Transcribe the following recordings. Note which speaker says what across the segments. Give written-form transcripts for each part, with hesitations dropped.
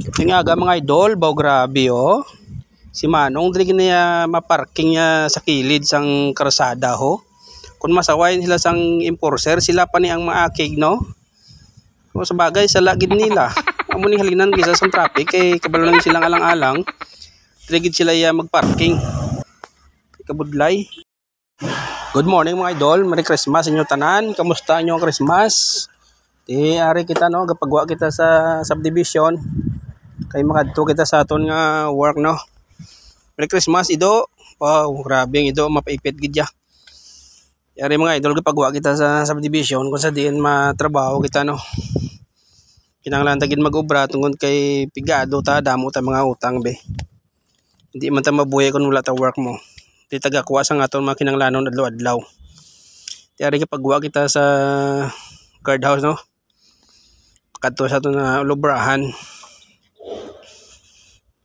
Speaker 1: Yung aga mga idol, baw grabe oh. Si Manong dili niya maparking niya sa kilid sang karsada ho. Kung masawayin sila sang enforcer, sila pa ni ang maakig no. O sa bagay sa lagid nila. Amo ni halinan kisa sa traffic kay kabalo lang silang alang-alang. Dili sila ya magparking. Kabudlay. Good morning mga idol, Merry Christmas inyo tanan. Kamusta inyo ang Christmas? Ari kita no, gapagwa kita sa subdivision. Kay makadto kita sa aton nga work no. Merry Christmas ido. Wow, grabe ang ido mapaipit gid ya. Yari mga idol gapagwa kita sa subdivision kung sa diin matrabaho kita no. Kinahanglan ta gid mag-obra tungod kay pigado ta damo ta mga utang be. Hindi man ta mabuhay kun wala ta work mo. Di tagakuha sa aton mga kinahanglanon adlaw-adlaw. Yari gapagwa kita sa guard house no. Kadto sa aton na lubrahan.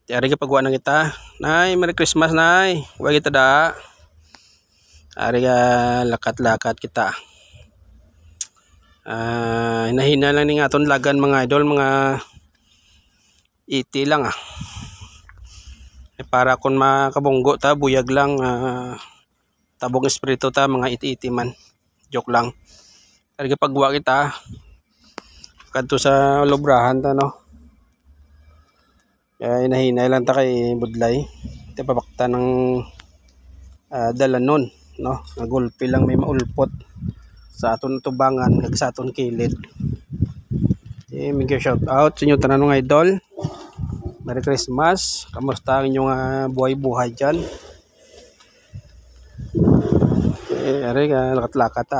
Speaker 1: Ari kapagwa na kita. Nay, Merry Christmas nay. Huwag kita da. Ari ka lakat-lakat kita. Hinahina lang ni aton lagan mga idol, mga iti lang ah. Para kung makabunggo ta, buyag lang tabong espiritu ta, mga iti-iti man. Joke lang. Ari kapagwa kita. Kadto sa lubrahan ta no. Kaya hinahinay lang ta kay budlay. Ito papakta ng dalanon no. Nagulpi lang may maulpot sa aton tubangan kag sa aton kilid. May shout out sa inyo tanan mga idol. Merry Christmas. Kamusta ang inyong buhay-buhay dyan? Ari ka lakat-lakat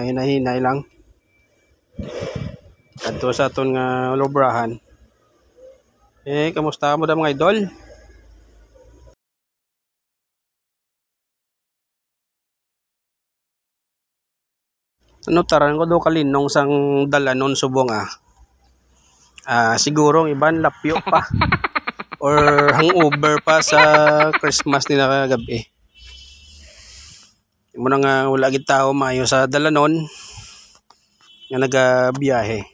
Speaker 1: hinahinay lang. Kadto sa aton nga lubrahan. Kamusta mo da mga idol? Ano taran ko do kalinong sang dalanon subong siguro ang iban lapyo pa or hangover pa sa Christmas nila kagabi. Mo na nga wala gid tao maayo sa dalanon nga nagabiyahe.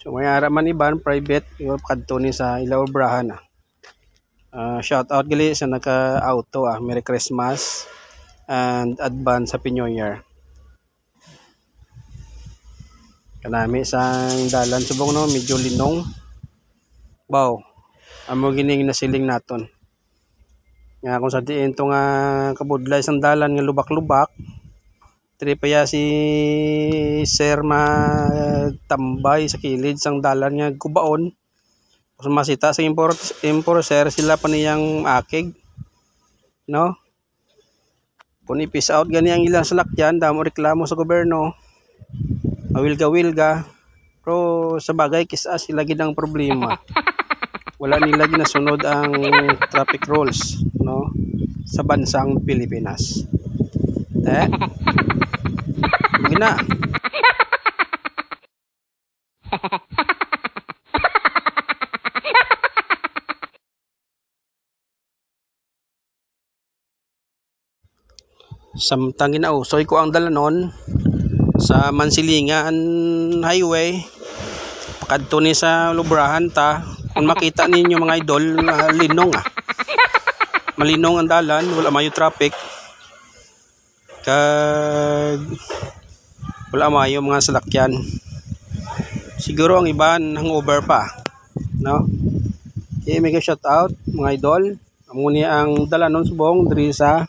Speaker 1: So may ara man iban private yung kadto ni sa ilaw obrahan shout out gali sa naka-auto Merry Christmas and advance Happy New Year. Kanami sang dalan subong no, medyo linong. Wow. Amo gining nasiling naton. Nga kung sa diin to nga kabudlay sang dalan nga lubak-lubak. Dili pa ya si sir matambay sa kilid sang dalan nga kubaon. Kung masita sa enforcer sila pa niyang akig. No? Kung i-peace out gani ang ilang salakyan, damo reklamo sa gobyerno. Mawilga-wilga. Pero sa bagay kisa sila gid ang problema. Wala nila ginasunod ang traffic rules, no? Sa bansang Pilipinas. Gina. Samtang ginausoy ko ang dalanon sa Mansilingan Highway pakadto ni sa lubrahan ta. Kung makita ninyo mga idol, linong malinong ang dalan, wala mayo traffic. Kag wala mayo mga salakyan. Siguro ang iban hangover pa, no? Mega shout out mga idol. Amo ni ang dalanon subong diri sa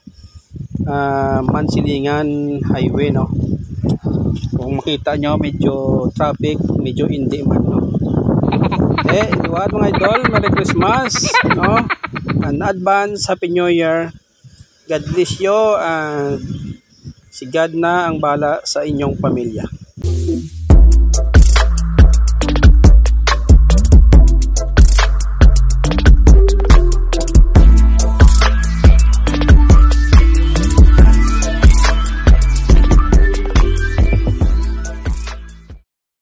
Speaker 1: Mansilingan Highway no. Kung makita nyo medyo traffic, medyo hindi man no. Iduhat mga idol, Merry Christmas no. And advance Happy New Year. God bless you and si God na ang bahala sa inyong pamilya.